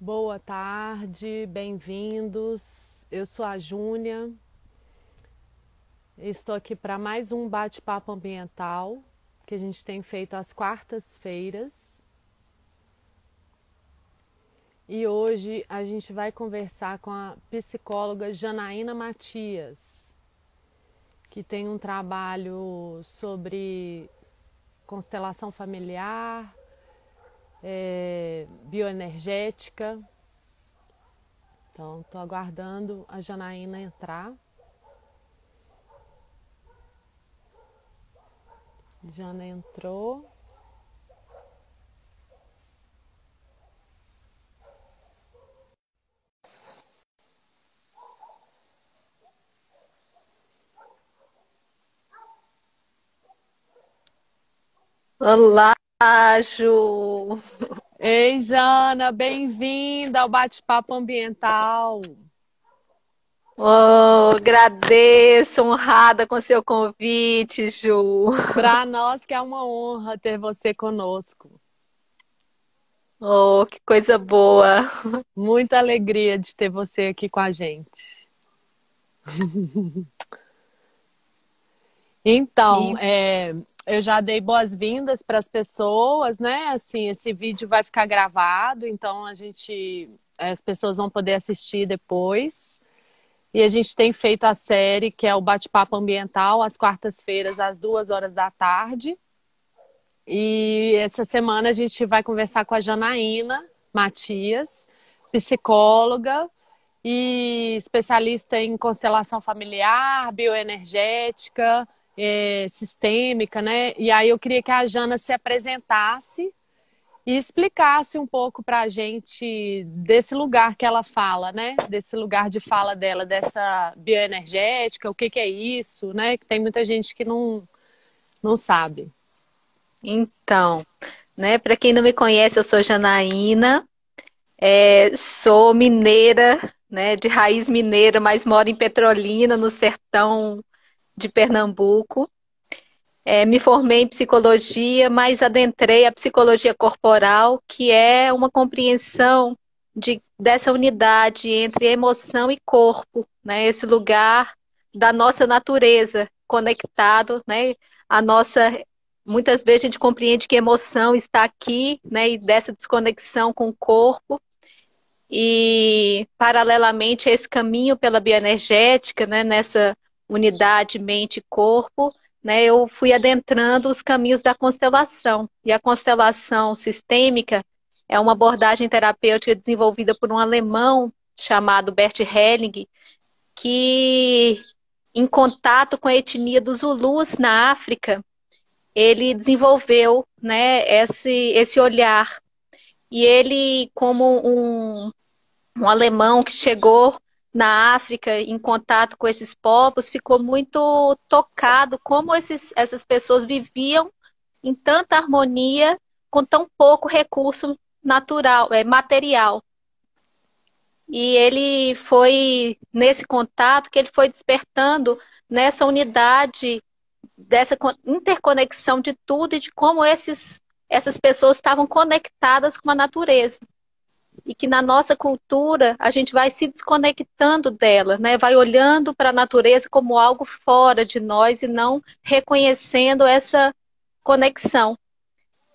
Boa tarde, bem-vindos. Eu sou a Júnia. Estou aqui para mais um bate-papo ambiental que a gente tem feito às quartas-feiras. E hoje a gente vai conversar com a psicóloga Janaína Matias, que tem um trabalho sobre constelação familiar, bioenergética. Então, estou aguardando a Janaína entrar. Jana entrou. Olá, Ju. Ei, Jana, bem-vinda ao bate-papo ambiental. Oh, agradeço, honrada com seu convite, Ju. Para nós que é uma honra ter você conosco. Oh, que coisa boa. Muita alegria de ter você aqui com a gente. Então, E eu já dei boas-vindas para as pessoas, né? Assim, esse vídeo vai ficar gravado, então as pessoas vão poder assistir depois. E a gente tem feito a série que é o Bate-Papo Ambiental, às quartas-feiras, às 2 horas da tarde. E essa semana a gente vai conversar com a Janaína Matias, psicóloga e especialista em constelação familiar, bioenergética, sistêmica, né? E aí eu queria que a Jana se apresentasse e explicasse um pouco para a gente desse lugar que ela fala, né? Desse lugar de fala dela, dessa bioenergética, o que que é isso, né? Que tem muita gente que não sabe. então, né, para quem não me conhece, eu sou Janaína, sou mineira, né, de raiz mineira, mas moro em Petrolina, no sertão de Pernambuco. Me formei em psicologia, mas adentrei a psicologia corporal, que é uma compreensão dessa unidade entre emoção e corpo, né? Esse lugar da nossa natureza conectado, né? A nossa, muitas vezes a gente compreende que emoção está aqui, né? E dessa desconexão com o corpo. E paralelamente a esse caminho pela bioenergética, né? Nessa unidade mente e corpo, né, eu fui adentrando os caminhos da constelação. E a constelação sistêmica é uma abordagem terapêutica desenvolvida por um alemão chamado Bert Helling, que, em contato com a etnia dos Zulus na África, ele desenvolveu, né, esse olhar. E ele, como um alemão que chegou na África em contato com esses povos, ficou muito tocado como essas pessoas viviam em tanta harmonia com tão pouco recurso natural, material. E ele foi nesse contato que ele foi despertando nessa unidade, dessa interconexão de tudo e de como essas pessoas estavam conectadas com a natureza e que na nossa cultura a gente vai se desconectando dela, né? Vai olhando para a natureza como algo fora de nós e não reconhecendo essa conexão.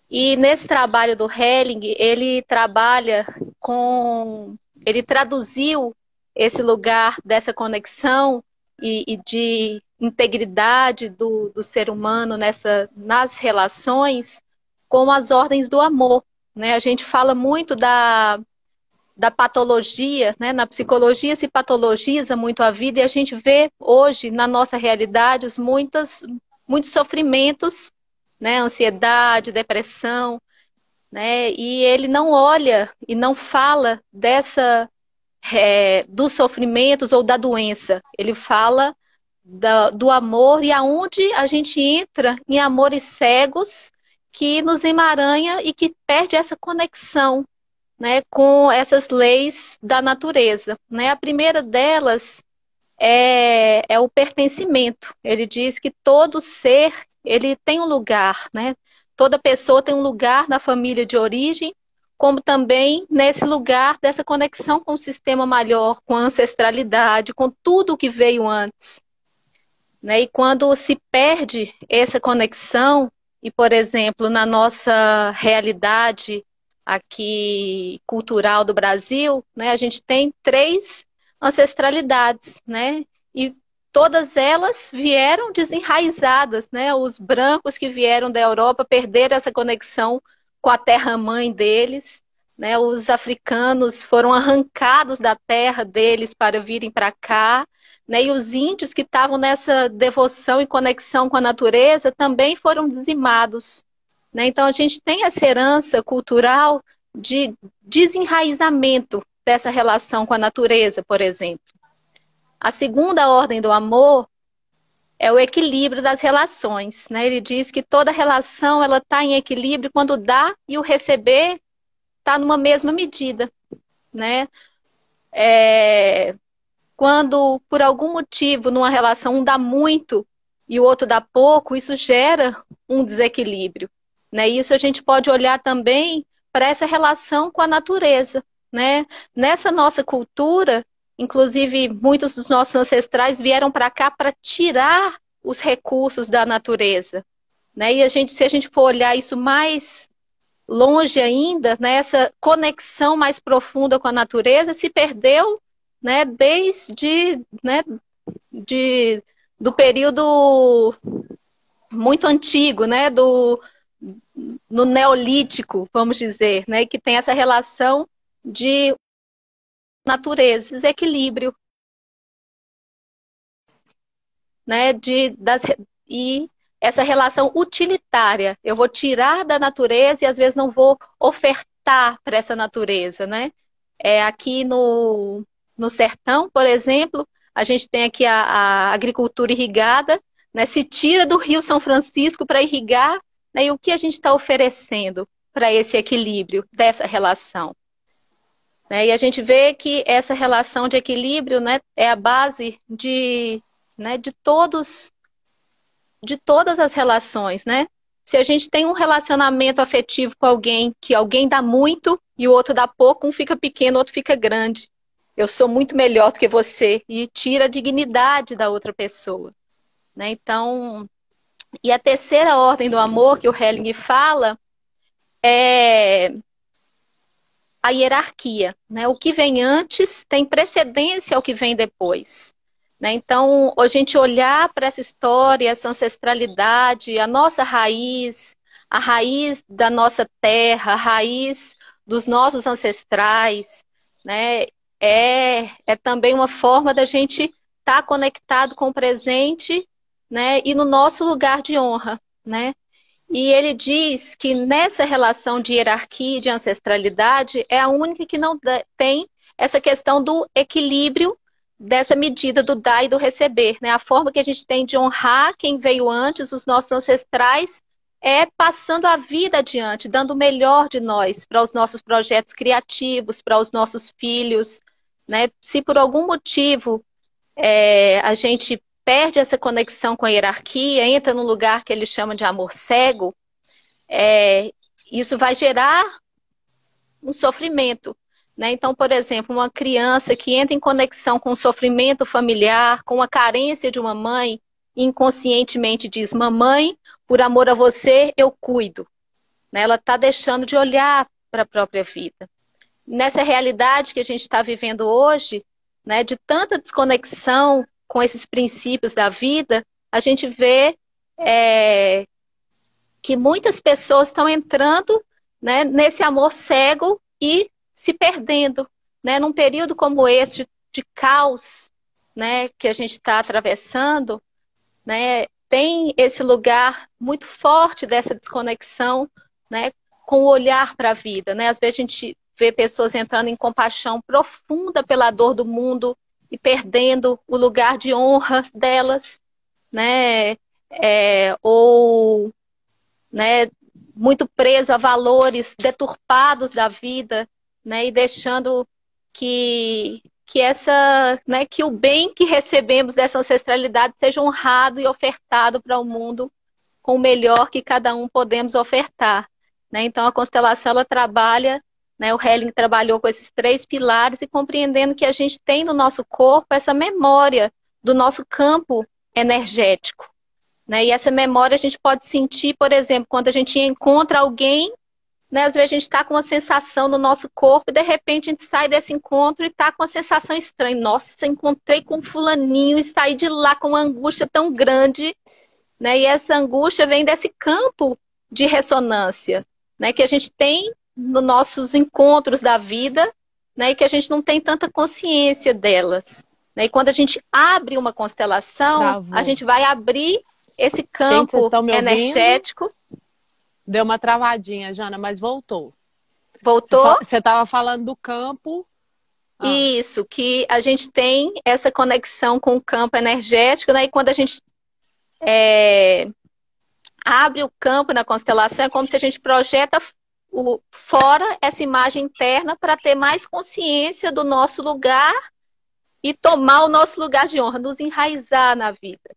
E nesse trabalho do Helling, ele trabalha com. Ele traduziu esse lugar dessa conexão e de integridade do ser humano nas relações com as ordens do amor. Né? A gente fala muito da patologia, né? Na psicologia se patologiza muito a vida e a gente vê hoje na nossa realidade muitos sofrimentos, né? Ansiedade, depressão, né? E ele não olha e não fala dos sofrimentos ou da doença. Ele fala do amor e aonde a gente entra em amores cegos que nos emaranha e que perde essa conexão, né, com essas leis da natureza. Né? A primeira delas é o pertencimento. Ele diz que todo ser ele tem um lugar, né? Toda pessoa tem um lugar na família de origem, como também nesse lugar dessa conexão com o sistema maior, com a ancestralidade, com tudo o que veio antes, né? E quando se perde essa conexão, e, por exemplo, na nossa realidade aqui cultural do Brasil, né, a gente tem 3 ancestralidades, né? E todas elas vieram desenraizadas, né? Os brancos que vieram da Europa perderam essa conexão com a terra-mãe deles, né? Os africanos foram arrancados da terra deles para virem para cá, né? E os índios que estavam nessa devoção e conexão com a natureza também foram dizimados, né? Então a gente tem essa herança cultural de desenraizamento dessa relação com a natureza, por exemplo. A segunda ordem do amor é o equilíbrio das relações, né? Ele diz que toda relação ela está em equilíbrio quando o dar e o receber está numa mesma medida, né? Quando, por algum motivo, numa relação um dá muito e o outro dá pouco, isso gera um desequilíbrio, né? Isso a gente pode olhar também para essa relação com a natureza, né? Nessa nossa cultura, inclusive muitos dos nossos ancestrais vieram para cá para tirar os recursos da natureza, né? E se a gente for olhar isso mais longe ainda, né, essa conexão mais profunda com a natureza se perdeu, né, desde, né, do período muito antigo, né, no Neolítico, vamos dizer, né, que tem essa relação de natureza, desequilíbrio, né, e essa relação utilitária. Eu vou tirar da natureza e às vezes não vou ofertar para essa natureza, né? Aqui no sertão, por exemplo, a gente tem aqui a agricultura irrigada, né? Se tira do Rio São Francisco para irrigar, né? E o que a gente está oferecendo para esse equilíbrio dessa relação? Né? E a gente vê que essa relação de equilíbrio, né, é a base né, de todas as relações, né? Se a gente tem um relacionamento afetivo com alguém, que alguém dá muito e o outro dá pouco, um fica pequeno, o outro fica grande. Eu sou muito melhor do que você, e tira a dignidade da outra pessoa, né? Então, e a terceira ordem do amor que o Helling fala é a hierarquia, né? O que vem antes tem precedência ao que vem depois, né? Então, a gente olhar para essa história, essa ancestralidade, a nossa raiz, a raiz da nossa terra, a raiz dos nossos ancestrais, né? É também uma forma da gente estar conectado com o presente, né? E no nosso lugar de honra, né? E ele diz que nessa relação de hierarquia e de ancestralidade é a única que não tem essa questão do equilíbrio dessa medida do dar e do receber, né? A forma que a gente tem de honrar quem veio antes, os nossos ancestrais, é passando a vida adiante, dando o melhor de nós para os nossos projetos criativos, para os nossos filhos, né? Se por algum motivo a gente perde essa conexão com a hierarquia, entra num lugar que ele chama de amor cego, isso vai gerar um sofrimento, né? Então, por exemplo, uma criança que entra em conexão com o sofrimento familiar, com a carência de uma mãe, inconscientemente diz: mamãe, por amor a você, eu cuido. Né? Ela está deixando de olhar para a própria vida. Nessa realidade que a gente está vivendo hoje, né, de tanta desconexão com esses princípios da vida, a gente vê que muitas pessoas estão entrando, né, nesse amor cego e se perdendo, né, num período como esse de caos, né, que a gente está atravessando, né, tem esse lugar muito forte dessa desconexão, né, com o olhar para a vida, né? Às vezes a gente vê pessoas entrando em compaixão profunda pela dor do mundo e perdendo o lugar de honra delas, né? Ou, né, muito preso a valores deturpados da vida, né? E deixando né, que o bem que recebemos dessa ancestralidade seja honrado e ofertado para o mundo com o melhor que cada um podemos ofertar, né? Então a constelação ela trabalha né? O Helling trabalhou com esses 3 pilares e compreendendo que a gente tem no nosso corpo essa memória do nosso campo energético, né? E essa memória a gente pode sentir, por exemplo, quando a gente encontra alguém, né? Às vezes a gente está com uma sensação no nosso corpo e de repente a gente sai desse encontro e está com uma sensação estranha. Nossa, encontrei com fulaninho e saí de lá com uma angústia tão grande, né? E essa angústia vem desse campo de ressonância, né? Que a gente tem nos nossos encontros da vida, né? E que a gente não tem tanta consciência delas, né? E quando a gente abre uma constelação, a Travou. gente vai abrir esse Gente, vocês campo estão me ouvindo? energético. Deu uma travadinha, Jana, mas voltou. Voltou? Você estava falando do campo. Ah, Isso, que a gente tem essa conexão com o campo energético, né? E quando a gente abre o campo na constelação, é como se a gente projeta fora essa imagem interna para ter mais consciência do nosso lugar e tomar o nosso lugar de honra, nos enraizar na vida,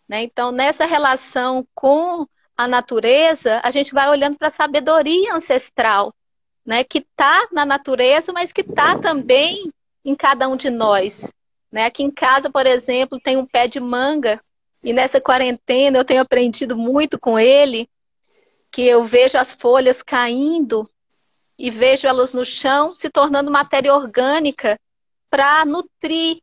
né? Então, nessa relação com a natureza, a gente vai olhando para a sabedoria ancestral, né? Que está na natureza, mas que está também em cada um de nós, né? Aqui em casa, por exemplo, tem um pé de manga e nessa quarentena eu tenho aprendido muito com ele, que eu vejo as folhas caindo e vejo elas no chão se tornando matéria orgânica para nutrir,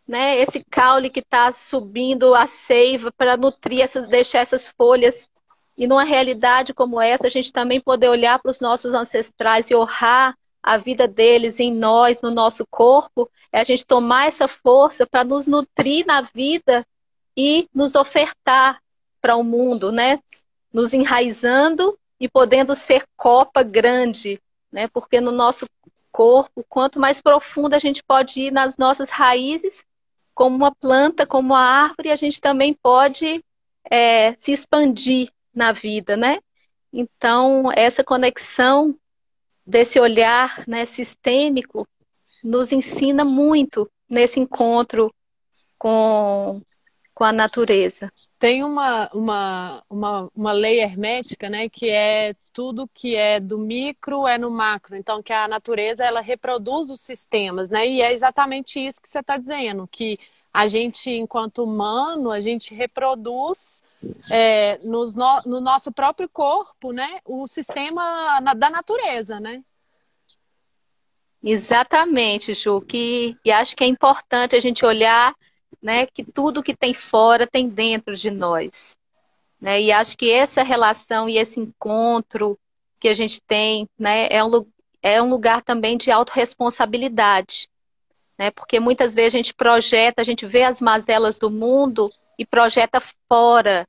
né, esse caule que está subindo a seiva, para nutrir, deixar essas folhas. E numa realidade como essa, a gente também poder olhar para os nossos ancestrais e honrar a vida deles em nós, no nosso corpo, é a gente tomar essa força para nos nutrir na vida e nos ofertar para o mundo, né? Nos enraizando e podendo ser copa grande, né? Porque no nosso corpo, quanto mais profundo a gente pode ir nas nossas raízes, como uma planta, como uma árvore, a gente também pode se expandir na vida, né? Então, essa conexão desse olhar, né, sistêmico nos ensina muito nesse encontro com a natureza. tem uma lei hermética, né, que é tudo que é do micro é no macro. Então, que a natureza ela reproduz os sistemas, né? E é exatamente isso que você está dizendo, que a gente, enquanto humano, a gente reproduz no nosso próprio corpo, né, o sistema da natureza, né? Exatamente, Ju, e acho que é importante a gente olhar, né, que tudo que tem fora tem dentro de nós, né? E acho que essa relação e esse encontro que a gente tem, né, é um lugar também de autorresponsabilidade, né? Porque muitas vezes a gente projeta, a gente vê as mazelas do mundo e projeta fora,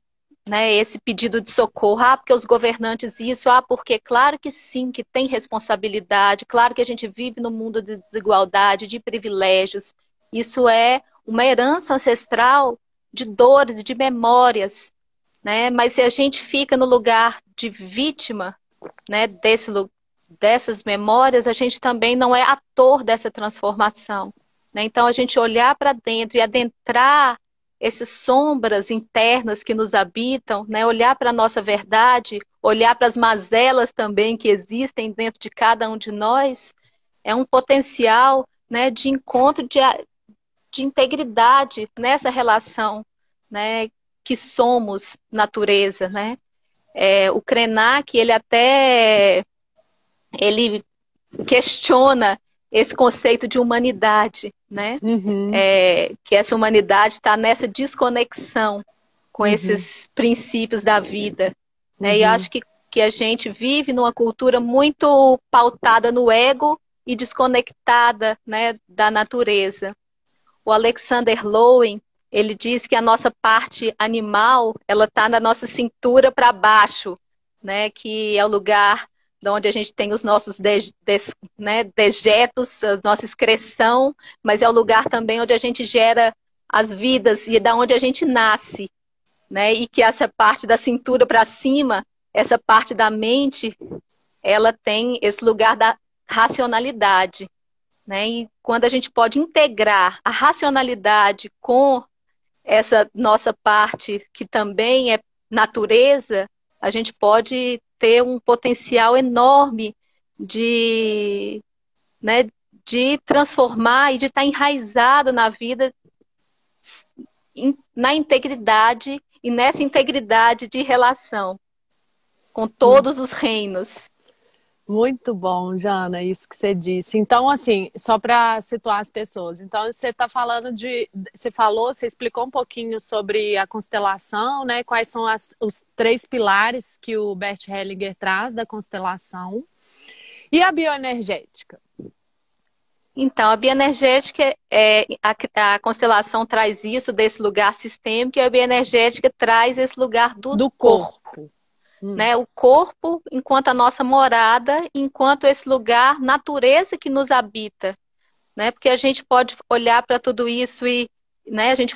né, esse pedido de socorro, porque os governantes isso, porque claro que sim, que tem responsabilidade, claro que a gente vive num mundo de desigualdade, de privilégios, isso é uma herança ancestral de dores, de memórias, né? Mas se a gente fica no lugar de vítima, né, dessas memórias, a gente também não é ator dessa transformação, né? Então a gente olhar para dentro e adentrar essas sombras internas que nos habitam, né? Olhar para a nossa verdade, olhar para as mazelas também que existem dentro de cada um de nós, é um potencial, né, de encontro de integridade nessa relação, né, que somos natureza, né? O Krenak, ele questiona esse conceito de humanidade, né? Uhum, Que essa humanidade está nessa desconexão com uhum, esses princípios da vida, né? E uhum. acho que a gente vive numa cultura muito pautada no ego e desconectada, né, da natureza. O Alexander Lowen, ele diz que a nossa parte animal, ela está na nossa cintura para baixo, né? Que é o lugar onde a gente tem os nossos né, dejetos, a nossa excreção, mas é o lugar também onde a gente gera as vidas e é da onde a gente nasce, né? E que essa parte da cintura para cima, essa parte da mente, ela tem esse lugar da racionalidade, né? E quando a gente pode integrar a racionalidade com essa nossa parte que também é natureza, a gente pode ter um potencial enorme de, né, de transformar e de estar enraizado na vida, na integridade e nessa integridade de relação com todos os reinos. Muito bom, Jana, isso que você disse. Então, assim, só para situar as pessoas. Então, você está falando de. Você falou, você explicou um pouquinho sobre a constelação, né? Quais são os três pilares que o Bert Hellinger traz da constelação. E a bioenergética? Então, a bioenergética, a constelação traz isso desse lugar sistêmico, e a bioenergética traz esse lugar do corpo. Né? O corpo enquanto a nossa morada, enquanto esse lugar, natureza que nos habita. Né? Porque a gente pode olhar para tudo isso e, né, a gente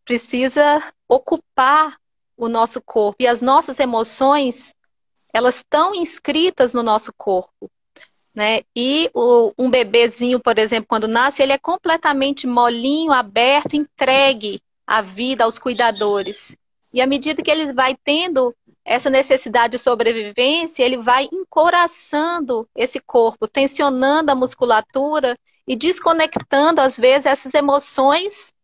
precisa ocupar o nosso corpo. E as nossas emoções, elas estão inscritas no nosso corpo. Né? E um bebezinho, por exemplo, quando nasce, ele é completamente molinho, aberto, entregue à vida, aos cuidadores. E à medida que ele vai tendo essa necessidade de sobrevivência, ele vai encoraçando esse corpo, tensionando a musculatura e desconectando, às vezes, essas emoções,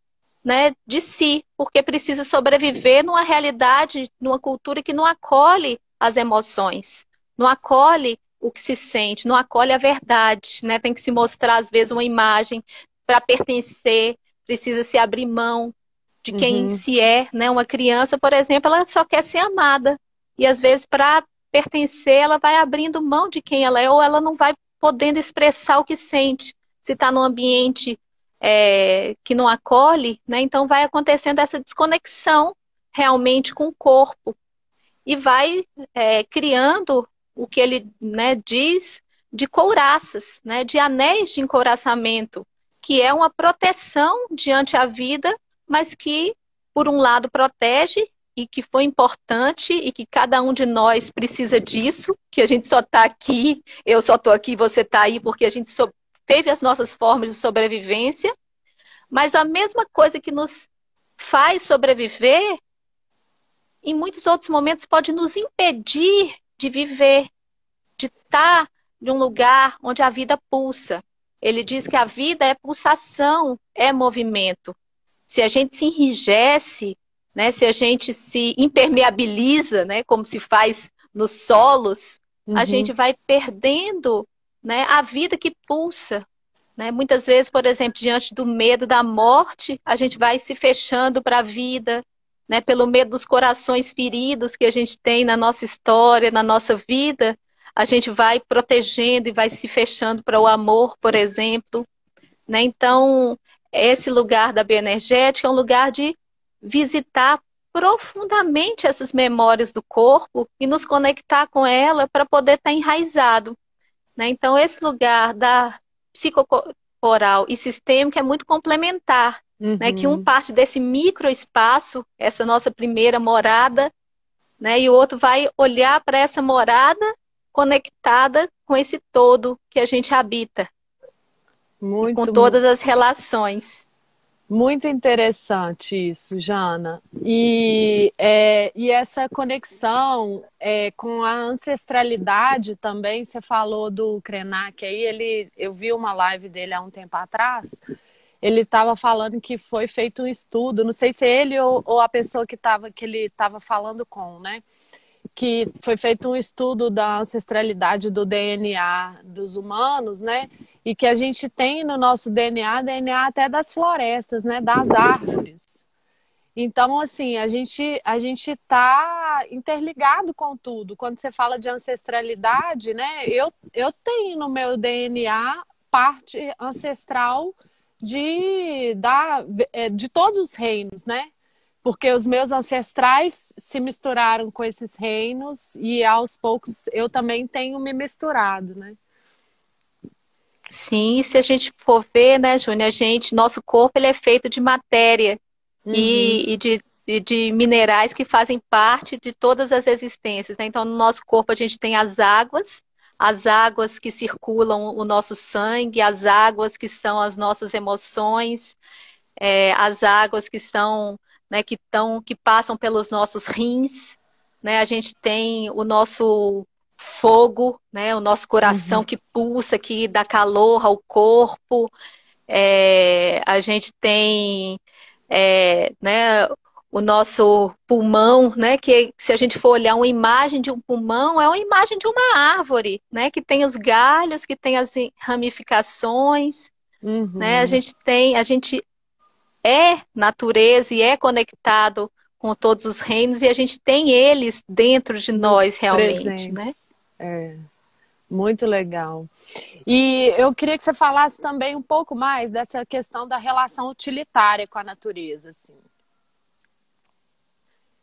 né, de si, porque precisa sobreviver numa realidade, numa cultura que não acolhe as emoções, não acolhe o que se sente, não acolhe a verdade, né? Tem que se mostrar, às vezes, uma imagem para pertencer, precisa se abrir mão de quem se é, né? Uma criança, por exemplo, ela só quer ser amada. E, às vezes, para pertencer, ela vai abrindo mão de quem ela é, ou ela não vai podendo expressar o que sente. Se está num ambiente que não acolhe, né? Então vai acontecendo essa desconexão realmente com o corpo. E vai criando o que ele, né, diz de couraças, né, de anéis de encouraçamento, que é uma proteção diante a vida, mas que, por um lado, protege e que foi importante e que cada um de nós precisa disso, que a gente só está aqui, eu só estou aqui, você está aí, porque a gente teve as nossas formas de sobrevivência, mas a mesma coisa que nos faz sobreviver, em muitos outros momentos pode nos impedir de viver, de estar em um lugar onde a vida pulsa. Ele diz que a vida é pulsação, é movimento. Se a gente se enrijece, né, se a gente se impermeabiliza, né, como se faz nos solos, a gente vai perdendo, né, a vida que pulsa. Né? Muitas vezes, por exemplo, diante do medo da morte, a gente vai se fechando para a vida, né, pelo medo dos corações feridos que a gente tem na nossa história, na nossa vida, a gente vai protegendo e vai se fechando para o amor, por exemplo. Né? Então, esse lugar da bioenergética é um lugar de visitar profundamente essas memórias do corpo e nos conectar com ela para poder estar enraizado. Né? Então, esse lugar da psicocorporal e sistêmico é muito complementar. Né, que um parte desse microespaço, essa nossa primeira morada, né, e o outro vai olhar para essa morada conectada com esse todo que a gente habita. E com todas as relações. Muito interessante isso, Jana. E essa conexão com a ancestralidade também, você falou do Krenak aí, eu vi uma live dele há um tempo atrás. Ele estava falando que foi feito um estudo, não sei se ele ou a pessoa que ele estava falando com, né? Que foi feito um estudo da ancestralidade do DNA dos humanos, né? E que a gente tem no nosso DNA até das florestas, né? Das árvores. Então, assim, a gente está interligado com tudo. Quando você fala de ancestralidade, né? Eu tenho no meu DNA parte ancestral de todos os reinos, né? Porque os meus ancestrais se misturaram com esses reinos e aos poucos eu também tenho me misturado, né? Sim, se a gente for ver, né, Júnia, nosso corpo ele é feito de matéria e de minerais que fazem parte de todas as existências. Né? Então, no nosso corpo a gente tem as águas que circulam o nosso sangue, as águas que são as nossas emoções, as águas que são, né, que passam pelos nossos rins, né? A gente tem o nosso fogo, né? O nosso coração Uhum. que pulsa, que dá calor ao corpo. A gente tem, né, o nosso pulmão, né? Que se a gente for olhar uma imagem de um pulmão, é uma imagem de uma árvore, né? Que tem os galhos, que tem as ramificações, né? Uhum. A gente é natureza e é conectado com todos os reinos e a gente tem eles dentro de Muito nós realmente, né? presentes. É, muito legal. E eu queria que você falasse também um pouco mais dessa questão da relação utilitária com a natureza, assim.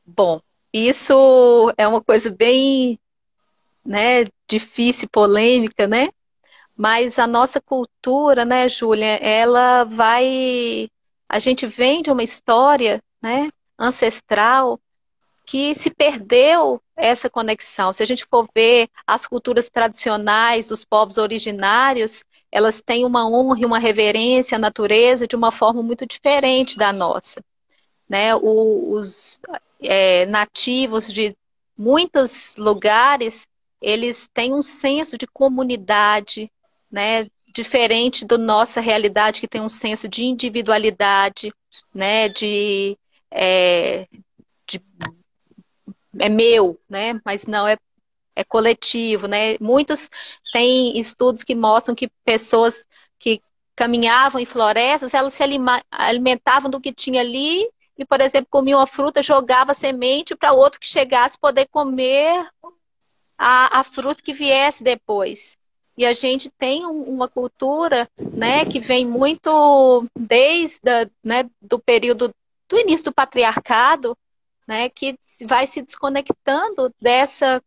Bom, isso é uma coisa bem, né, difícil, polêmica, né? Mas a nossa cultura, né, Júlia, ela vai. A gente vem de uma história, né, ancestral que se perdeu essa conexão. Se a gente for ver as culturas tradicionais dos povos originários, elas têm uma honra e uma reverência à natureza de uma forma muito diferente da nossa, né? Os nativos de muitos lugares, eles têm um senso de comunidade, né? Diferente da nossa realidade, que tem um senso de individualidade, né? É, de é meu, né? Mas não é coletivo, né? Muitos têm estudos que mostram que pessoas que caminhavam em florestas, elas se alimentavam do que tinha ali e, por exemplo, comiam a fruta, jogava semente para o outro que chegasse poder comer a fruta que viesse depois. E a gente tem uma cultura, né, que vem muito desde né, do período do início do patriarcado, né, que vai se desconectando dessa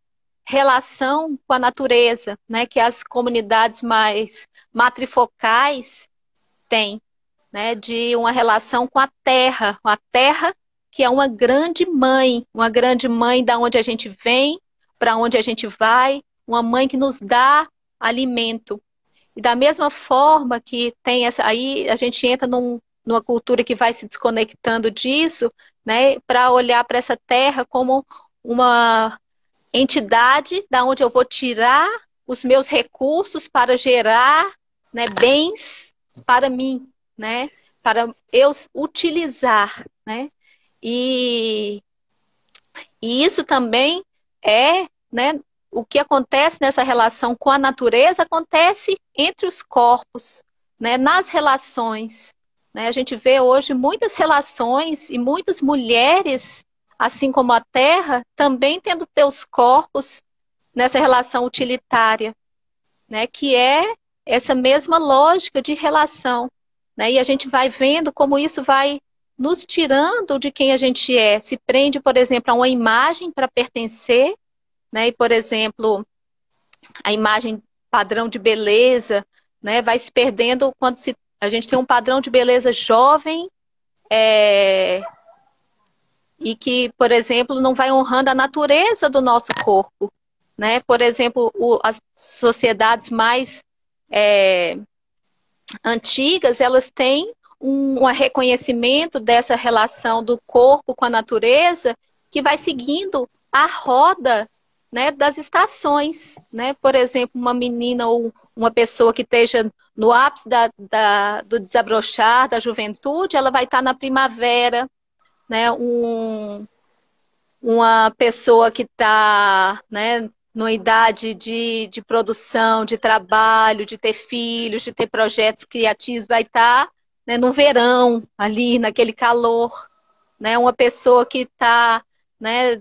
relação com a natureza, né, que as comunidades mais matrifocais têm, né, de uma relação com a terra que é uma grande mãe da onde a gente vem, para onde a gente vai, uma mãe que nos dá alimento. E da mesma forma que tem essa, aí a gente entra numa cultura que vai se desconectando disso, né, para olhar para essa terra como uma entidade da onde eu vou tirar os meus recursos para gerar, né, bens para mim, né, para eu utilizar, né, e, e isso também é, né, o que acontece nessa relação com a natureza acontece entre os corpos, né, nas relações, né, a gente vê hoje muitas relações e muitas mulheres, assim como a terra, também tendo teus corpos nessa relação utilitária, né, que é essa mesma lógica de relação, né, e a gente vai vendo como isso vai nos tirando de quem a gente é, se prende, por exemplo, a uma imagem para pertencer, né, e, por exemplo, a imagem padrão de beleza, né, vai se perdendo quando a gente tem um padrão de beleza jovem, é, e que, por exemplo, não vai honrando a natureza do nosso corpo, né? Por exemplo, as sociedades mais é, antigas, elas têm um reconhecimento dessa relação do corpo com a natureza que vai seguindo a roda, né, das estações, né? Por exemplo, uma menina ou uma pessoa que esteja no ápice do desabrochar da juventude, ela vai estar na primavera, né? Uma pessoa que está, né, numa idade de produção, de trabalho, de ter filhos, de ter projetos criativos, vai estar, né, no verão, ali, naquele calor. Né? Uma pessoa que está, né,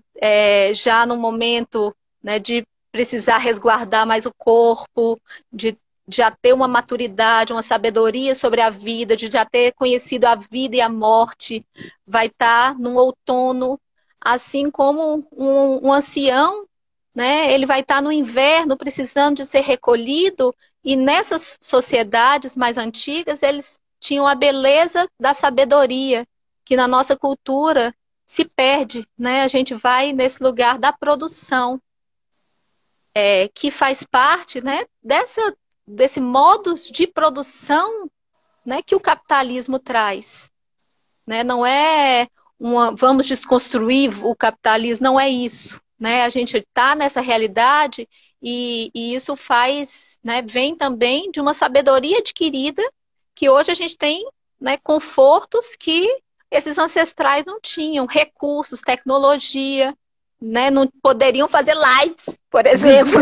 já no momento, né, de precisar resguardar mais o corpo, de já ter uma maturidade, uma sabedoria sobre a vida, de já ter conhecido a vida e a morte, vai estar no outono, assim como um ancião, né? Ele vai estar no inverno precisando de ser recolhido, e nessas sociedades mais antigas eles tinham a beleza da sabedoria, que na nossa cultura se perde, né? A gente vai nesse lugar da produção, que faz parte, né, desse modus de produção, né, que o capitalismo traz. Né? Não é vamos desconstruir o capitalismo, não é isso. Né? A gente está nessa realidade e isso faz, né, vem também de uma sabedoria adquirida que hoje a gente tem, né, confortos que esses ancestrais não tinham, recursos, tecnologia, né, não poderiam fazer lives, por exemplo.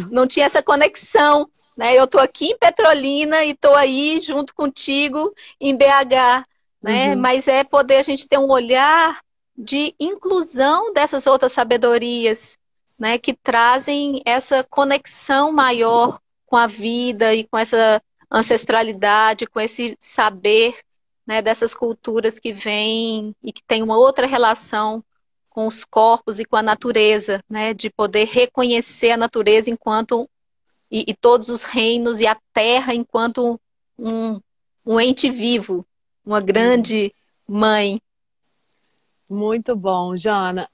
Não tinha essa conexão, né? Eu estou aqui em Petrolina e estou aí junto contigo em BH, né? Uhum. Mas é poder a gente ter um olhar de inclusão dessas outras sabedorias, né? Que trazem essa conexão maior com a vida e com essa ancestralidade, com esse saber, né? Dessas culturas que vêm e que têm uma outra relação com os corpos e com a natureza, né? De poder reconhecer a natureza enquanto e todos os reinos e a terra enquanto um, um ente vivo, uma grande mãe. Muito bom, Jana.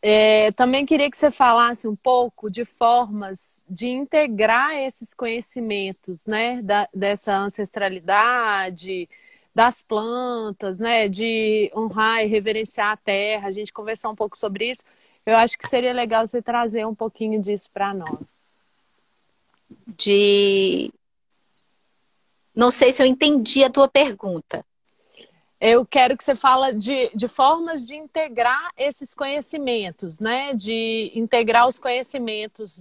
Também queria que você falasse um pouco de formas de integrar esses conhecimentos, né, dessa ancestralidade, das plantas, né, de honrar e reverenciar a terra. A gente conversou um pouco sobre isso. Eu acho que seria legal você trazer um pouquinho disso para nós. De Não sei se eu entendi a tua pergunta. Eu quero que você fale de formas de integrar esses conhecimentos, né? De integrar os conhecimentos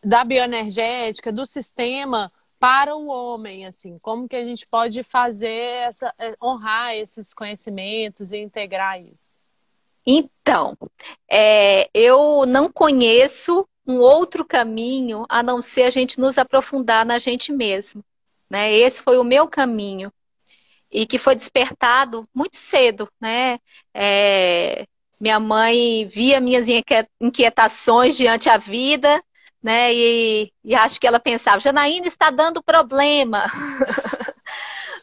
da bioenergética, do sistema para o homem, assim. Como que a gente pode fazer honrar esses conhecimentos e integrar isso? Então, eu não conheço um outro caminho a não ser a gente nos aprofundar na gente mesmo, né? Esse foi o meu caminho e que foi despertado muito cedo, né? Minha mãe via minhas inquietações diante a vida, né? E acho que ela pensava, Janaína está dando problema.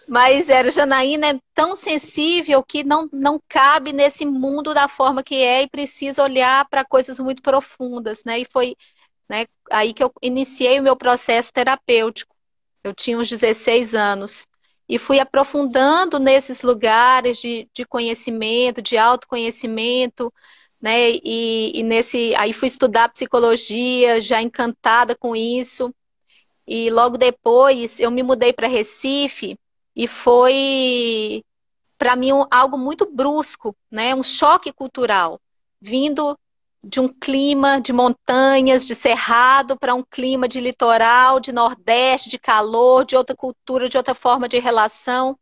Mas Janaína é tão sensível que não cabe nesse mundo da forma que é e precisa olhar para coisas muito profundas, né? E foi, né, aí que eu iniciei o meu processo terapêutico. Eu tinha uns 16 anos e fui aprofundando nesses lugares de conhecimento, de autoconhecimento, né? Aí fui estudar psicologia, já encantada com isso. E logo depois eu me mudei para Recife e foi para mim algo muito brusco, né? Um choque cultural, vindo de um clima de montanhas, de cerrado, para um clima de litoral, de nordeste, de calor, de outra cultura, de outra forma de relação.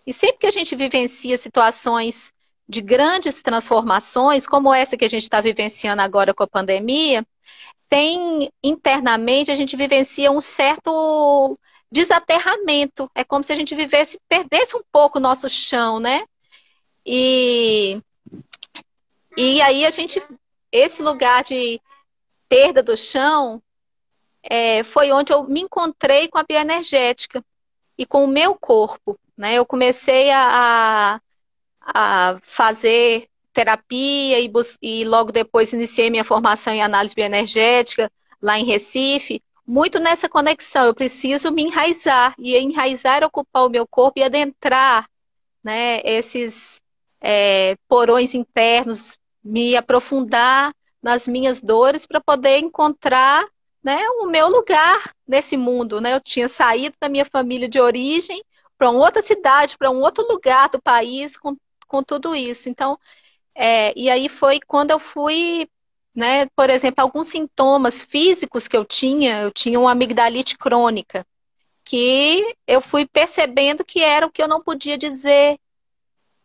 E sempre que a gente vivencia situações de grandes transformações, como essa que a gente está vivenciando agora com a pandemia, tem internamente, a gente vivencia um certo desaterramento. É como se a gente perdesse um pouco o nosso chão, né? E, e aí esse lugar de perda do chão foi onde eu me encontrei com a bioenergética e com o meu corpo, né? Eu comecei a fazer terapia e logo depois iniciei minha formação em análise bioenergética lá em Recife, muito nessa conexão. Eu preciso me enraizar, e enraizar é ocupar o meu corpo e adentrar, né, esses porões internos, me aprofundar nas minhas dores para poder encontrar, né, o meu lugar nesse mundo, né? Eu tinha saído da minha família de origem para uma outra cidade, para um outro lugar do país, com tudo isso. Então, e aí foi quando eu fui, né, por exemplo, alguns sintomas físicos que eu tinha uma amigdalite crônica, que eu fui percebendo que era o que eu não podia dizer,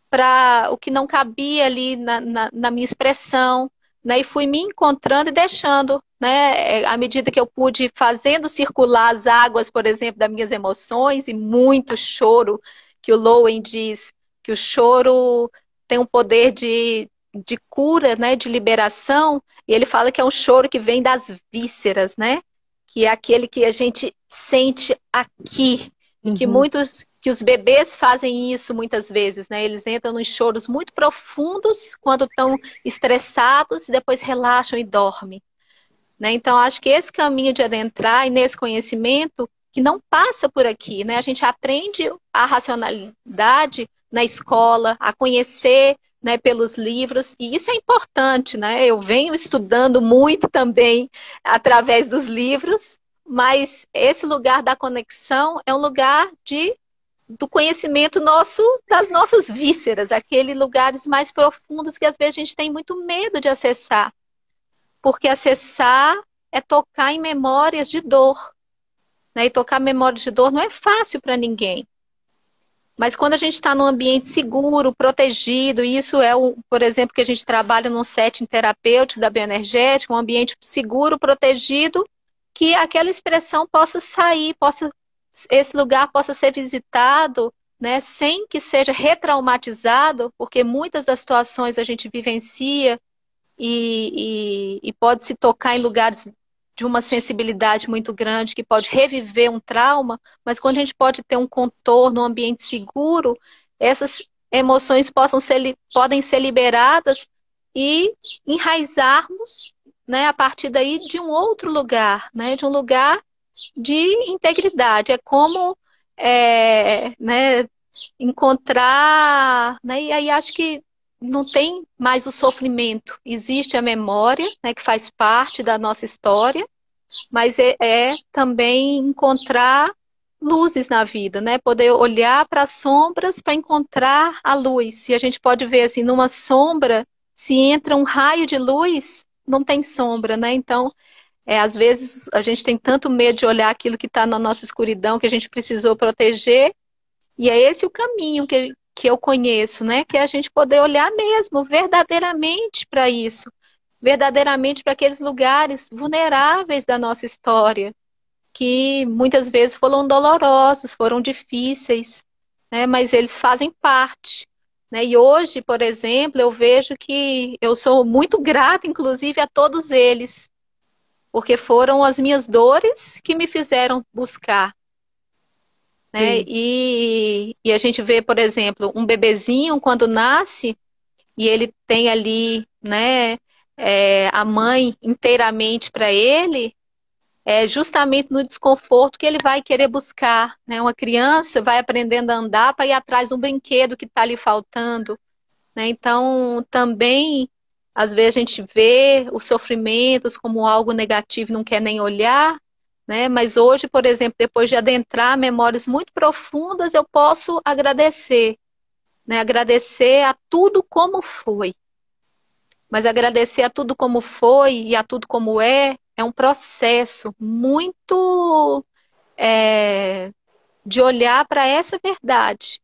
para o que não cabia ali na minha expressão, né, e fui me encontrando e deixando, né, à medida que eu pude fazendo circular as águas, por exemplo, das minhas emoções, e muito choro, que o Lowen diz que o choro tem um poder de cura, né, de liberação, e ele fala que é um choro que vem das vísceras, né, que é aquele que a gente sente aqui, e Uhum. que os bebês fazem isso muitas vezes, né? Eles entram em choros muito profundos quando estão estressados e depois relaxam e dormem, né? Então, acho que esse caminho de adentrar e nesse conhecimento que não passa por aqui, né? A gente aprende a racionalidade na escola, a conhecer né, pelos livros, e isso é importante, né? Eu venho estudando muito também através dos livros, mas esse lugar da conexão é um lugar do conhecimento nosso, das nossas vísceras, aqueles lugares mais profundos que às vezes a gente tem muito medo de acessar, porque acessar é tocar em memórias de dor, né? E tocar memórias de dor não é fácil para ninguém. Mas quando a gente está num ambiente seguro, protegido, e isso é, por exemplo, que a gente trabalha num setting terapêutico da bioenergética, um ambiente seguro, protegido, que aquela expressão possa sair, esse lugar possa ser visitado, né, sem que seja retraumatizado, porque muitas das situações a gente vivencia e pode se tocar em lugares de uma sensibilidade muito grande, que pode reviver um trauma, mas quando a gente pode ter um contorno, um ambiente seguro, essas emoções podem ser liberadas e enraizarmos, né, a partir daí de um outro lugar, né, de um lugar de integridade. É como né, encontrar, né, e aí acho que não tem mais o sofrimento, existe a memória, né, que faz parte da nossa história, mas é também encontrar luzes na vida, né? Poder olhar para as sombras para encontrar a luz. E a gente pode ver assim, numa sombra, se entra um raio de luz, não tem sombra, né? Então, às vezes a gente tem tanto medo de olhar aquilo que está na nossa escuridão, que a gente precisou proteger, e é esse o caminho que eu conheço, né? Que é a gente poder olhar mesmo, verdadeiramente para isso, verdadeiramente para aqueles lugares vulneráveis da nossa história, que muitas vezes foram dolorosos, foram difíceis, né? Mas eles fazem parte, né? E hoje, por exemplo, eu vejo que eu sou muito grata, inclusive, a todos eles, porque foram as minhas dores que me fizeram buscar, né? Sim. E a gente vê, por exemplo, um bebezinho quando nasce e ele tem ali, né, a mãe inteiramente para ele, é justamente no desconforto que ele vai querer buscar, né? Uma criança vai aprendendo a andar para ir atrás de um brinquedo que está ali faltando, né? Então, também, às vezes a gente vê os sofrimentos como algo negativo e não quer nem olhar, né? Mas hoje, por exemplo, depois de adentrar memórias muito profundas, eu posso agradecer, né? Agradecer a tudo como foi. Mas agradecer a tudo como foi e a tudo como é um processo muito de olhar para essa verdade,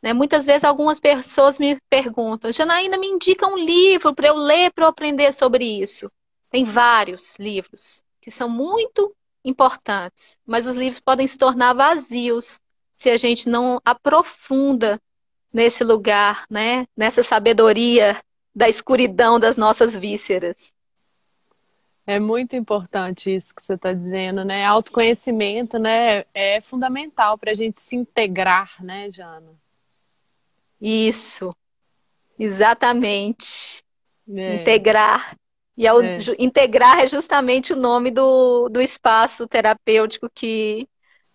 né? Muitas vezes algumas pessoas me perguntam, Janaína, me indica um livro para eu ler, para eu aprender sobre isso. Tem vários livros que são muito importantes, mas os livros podem se tornar vazios se a gente não aprofunda nesse lugar, né? Nessa sabedoria da escuridão das nossas vísceras. É muito importante isso que você está dizendo, né? Autoconhecimento, né, é fundamental para a gente se integrar, né, Jana? Isso, exatamente. É, Integrar. E é. integrar é justamente o nome do espaço terapêutico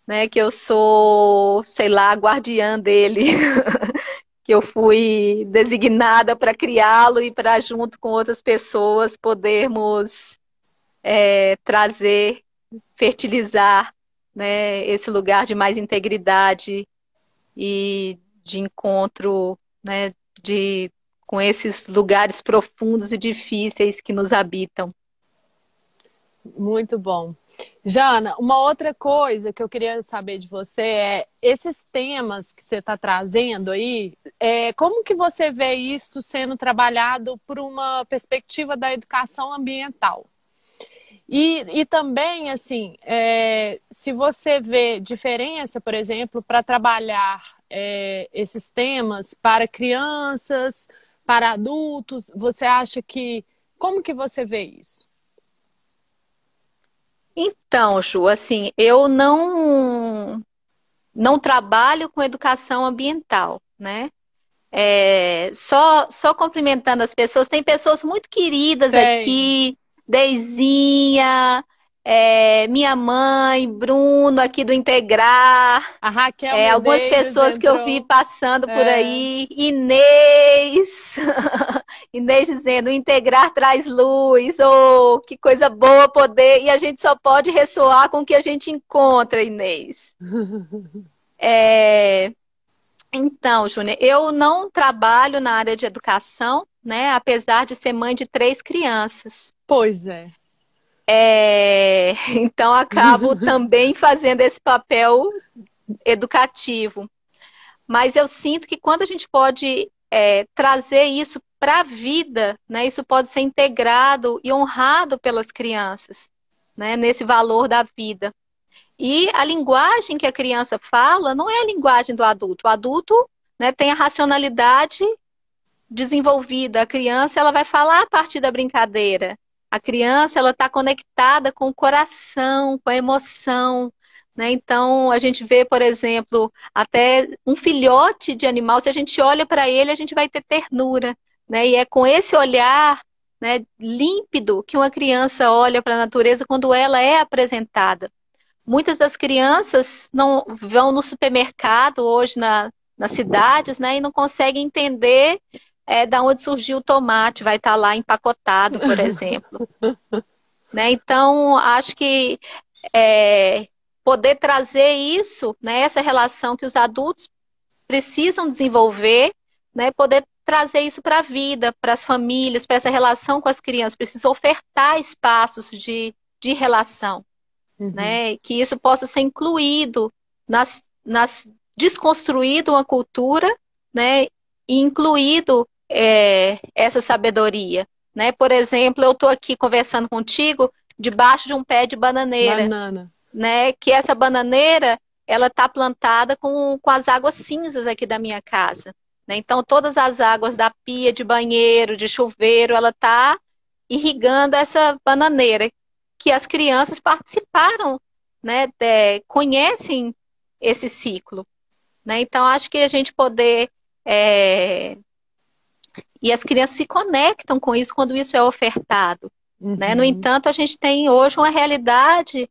né, que eu sou, sei lá, guardiã dele. Que eu fui designada para criá-lo e para, junto com outras pessoas, podermos trazer, fertilizar, né, esse lugar de mais integridade e de encontro, né, com esses lugares profundos e difíceis que nos habitam. Muito bom. Jana, uma outra coisa que eu queria saber de você é esses temas que você está trazendo aí, como que você vê isso sendo trabalhado por uma perspectiva da educação ambiental? E também, assim, se você vê diferença, por exemplo, para trabalhar esses temas para crianças, para adultos, você acha que... Como que você vê isso? Então, Ju, assim, eu não trabalho com educação ambiental, né? Só cumprimentando as pessoas, tem pessoas muito queridas Tem. aqui, Deizinha, minha mãe, Bruno aqui do Integrar, A Raquel algumas Medeiros pessoas que eu vi entrou. passando por É. aí, Inês, Inês dizendo, Integrar traz luz, oh, que coisa boa poder, e a gente só pode ressoar com o que a gente encontra, Inês. É, Então, Júnior, eu não trabalho na área de educação, né? Apesar de ser mãe de 3 crianças. Pois é. Então, acabo também fazendo esse papel educativo. Mas eu sinto que quando a gente pode trazer isso para a vida, né? Isso pode ser integrado e honrado pelas crianças, né? Nesse valor da vida. E a linguagem que a criança fala não é a linguagem do adulto. O adulto, né, tem a racionalidade desenvolvida. A criança, ela vai falar a partir da brincadeira. A criança, ela está conectada com o coração, com a emoção, né? Então, a gente vê, por exemplo, até um filhote de animal, se a gente olha para ele, a gente vai ter ternura, né? E é com esse olhar, né, límpido que uma criança olha para a natureza quando ela é apresentada. Muitas das crianças não vão no supermercado hoje nas cidades, né, e não conseguem entender da onde surgiu o tomate, vai estar lá empacotado, por exemplo. Né? Então, acho que poder trazer isso, né, essa relação que os adultos precisam desenvolver, né, poder trazer isso para a vida, para as famílias, para essa relação com as crianças, precisa ofertar espaços de relação. Uhum. Né, que isso possa ser incluído desconstruído uma cultura, né, e incluído essa sabedoria. Né? Por exemplo, eu estou aqui conversando contigo debaixo de um pé de bananeira, Banana. né, que essa bananeira ela está plantada com as águas cinzas aqui da minha casa. Né? Então, todas as águas da pia, de banheiro, de chuveiro, ela está irrigando essa bananeira, que as crianças participaram, né, conhecem esse ciclo. Né? Então, acho que a gente poder... E as crianças se conectam com isso quando isso é ofertado. Né? No Uhum. entanto, a gente tem hoje uma realidade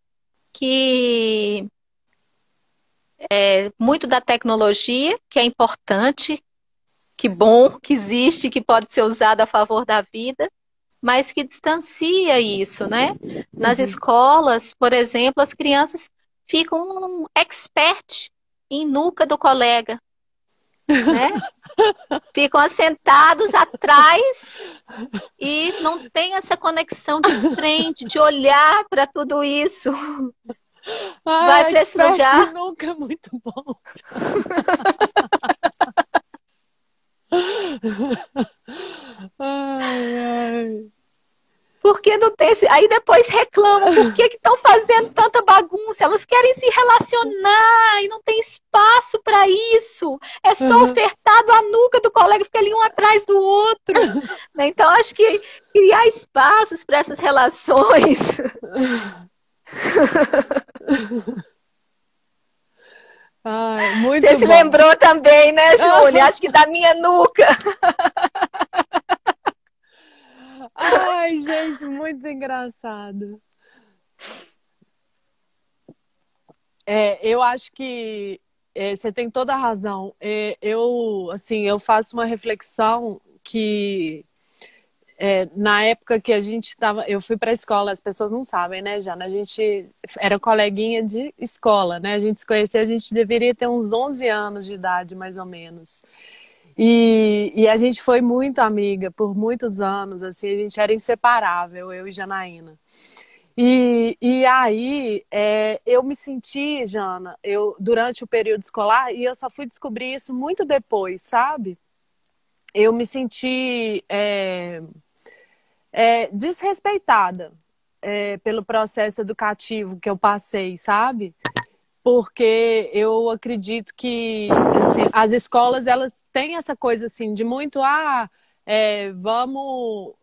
que muito da tecnologia, que é importante, que bom que existe, que pode ser usada a favor da vida, mas que distancia isso, né? Nas Uhum. escolas, por exemplo, as crianças ficam expert em nuca do colega, né? Ficam assentados atrás e não tem essa conexão de frente, de olhar para tudo isso. Vai Ai, para esse expert lugar. nunca é muito bom. Ai, ai. Porque não tem esse... Aí depois reclamam, por que estão fazendo tanta bagunça? Elas querem se relacionar e não tem espaço para isso. É só Uhum. ofertado a nuca do colega, fica ali um atrás do outro. Né? Então, acho que criar espaços para essas relações. Ai, Você muito se bom. lembrou também, né, Júlia? Acho que da minha nuca. Ai, gente, muito engraçado. Eu acho que você tem toda a razão. Assim, eu faço uma reflexão que na época que a gente estava, eu fui para a escola, as pessoas não sabem, né, Jana? A gente era coleguinha de escola, né? A gente se conhecia, a gente deveria ter uns 11 anos de idade, mais ou menos. E a gente foi muito amiga por muitos anos, assim, a gente era inseparável, eu e Janaína. E aí, eu me senti, Jana, durante o período escolar, e eu só fui descobrir isso muito depois, sabe? Eu me senti desrespeitada pelo processo educativo que eu passei, sabe? Porque eu acredito que assim, as escolas elas têm essa coisa assim de muito vamos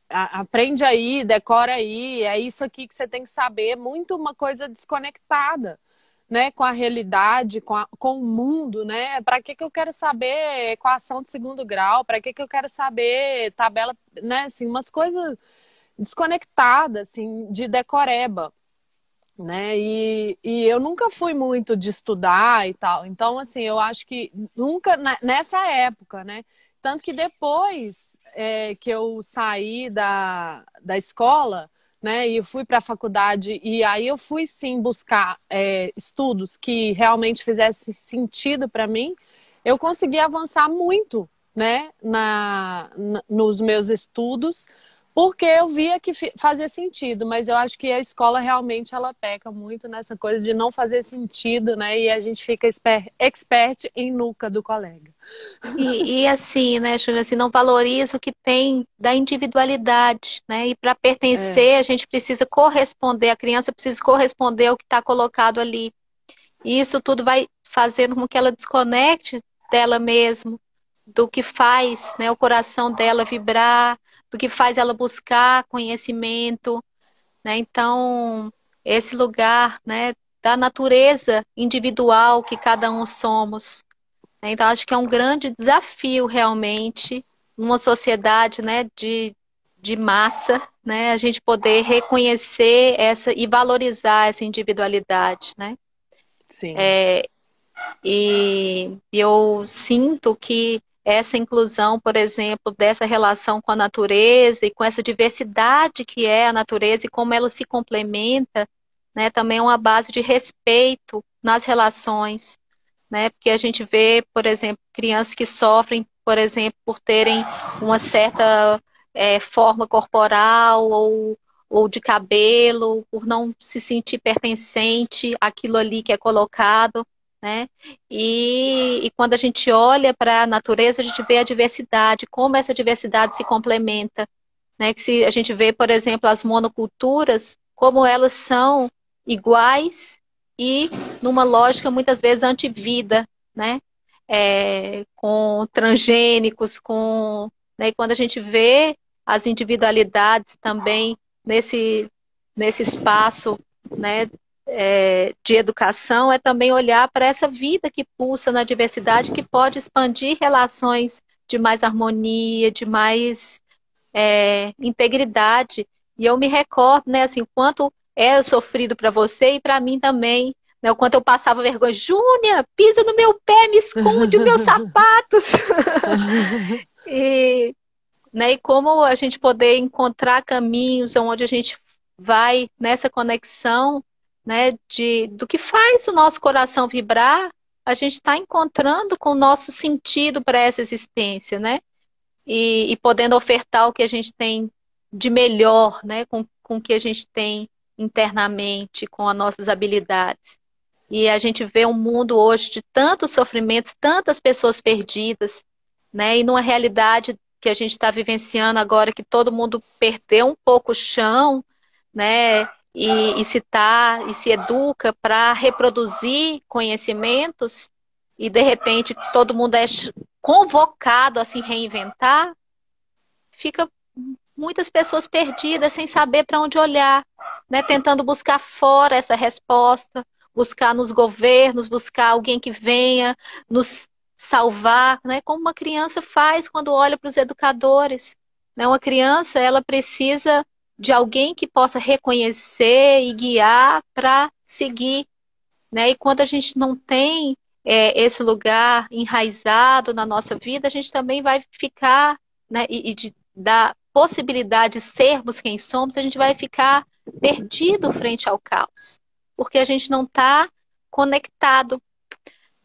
aprende aí, decora aí, é isso aqui que você tem que saber, é muito uma coisa desconectada, né, com a realidade, com o mundo, né? Para que que eu quero saber equação de segundo grau? Para que que eu quero saber tabela, né? Assim, umas coisas desconectada, assim, de decoreba, né? E eu nunca fui muito de estudar e tal. Então, assim, eu acho que nunca nessa época, né? Tanto que depois que eu saí da escola, né? E eu fui para a faculdade e aí eu fui sim buscar estudos que realmente fizessem sentido para mim. Eu consegui avançar muito, né? Nos meus estudos porque eu via que fazia sentido, mas eu acho que a escola realmente ela peca muito nessa coisa de não fazer sentido, né? E a gente fica expert em nuca do colega. E assim, né, Júlia, assim, não valoriza o que tem da individualidade, né? E para É, pertencer, a gente precisa corresponder, a criança precisa corresponder ao que está colocado ali. E isso tudo vai fazendo com que ela desconecte dela mesma, do que faz, né, o coração dela vibrar, do que faz ela buscar conhecimento, né? Então, esse lugar, né, da natureza individual que cada um somos, né? Então, acho que é um grande desafio realmente, numa sociedade, né, de massa, né, a gente poder reconhecer essa e valorizar essa individualidade, né? sim. E eu sinto que essa inclusão, por exemplo, dessa relação com a natureza e com essa diversidade que é a natureza e como ela se complementa, né, também é uma base de respeito nas relações, né? Porque a gente vê, por exemplo, crianças que sofrem, por exemplo, por terem uma certa forma corporal ou de cabelo, por não se sentir pertencente àquilo ali que é colocado, né? E quando a gente olha para a natureza, a gente vê a diversidade, como essa diversidade se complementa, né? Que se a gente vê, por exemplo, as monoculturas, como elas são iguais e numa lógica muitas vezes antivida, né? Com transgênicos, né? E quando a gente vê as individualidades também nesse espaço, né? De educação, é também olhar para essa vida que pulsa na diversidade, que pode expandir relações de mais harmonia, de mais integridade. E eu me recordo, né, assim, o quanto era sofrido para você e para mim também, né, o quanto eu passava vergonha. Júnia, pisa no meu pé, me esconde os meus sapatos. E, né, e como a gente poder encontrar caminhos onde a gente vai nessa conexão, né, do que faz o nosso coração vibrar, a gente está encontrando com o nosso sentido para essa existência, né? E podendo ofertar o que a gente tem de melhor, né, com o que a gente tem internamente, com as nossas habilidades. E a gente vê um mundo hoje de tantos sofrimentos, tantas pessoas perdidas, né, e numa realidade que a gente está vivenciando agora, que todo mundo perdeu um pouco o chão, né, e se educa para reproduzir conhecimentos, e de repente todo mundo é convocado a se reinventar, fica muitas pessoas perdidas, sem saber para onde olhar, né? Tentando buscar fora essa resposta, buscar nos governos, buscar alguém que venha nos salvar, né? Como uma criança faz quando olha para os educadores, né? Uma criança, ela precisa de alguém que possa reconhecer e guiar para seguir, né? E quando a gente não tem esse lugar enraizado na nossa vida, a gente também vai ficar, né? Da possibilidade de sermos quem somos, a gente vai ficar perdido frente ao caos, porque a gente não está conectado,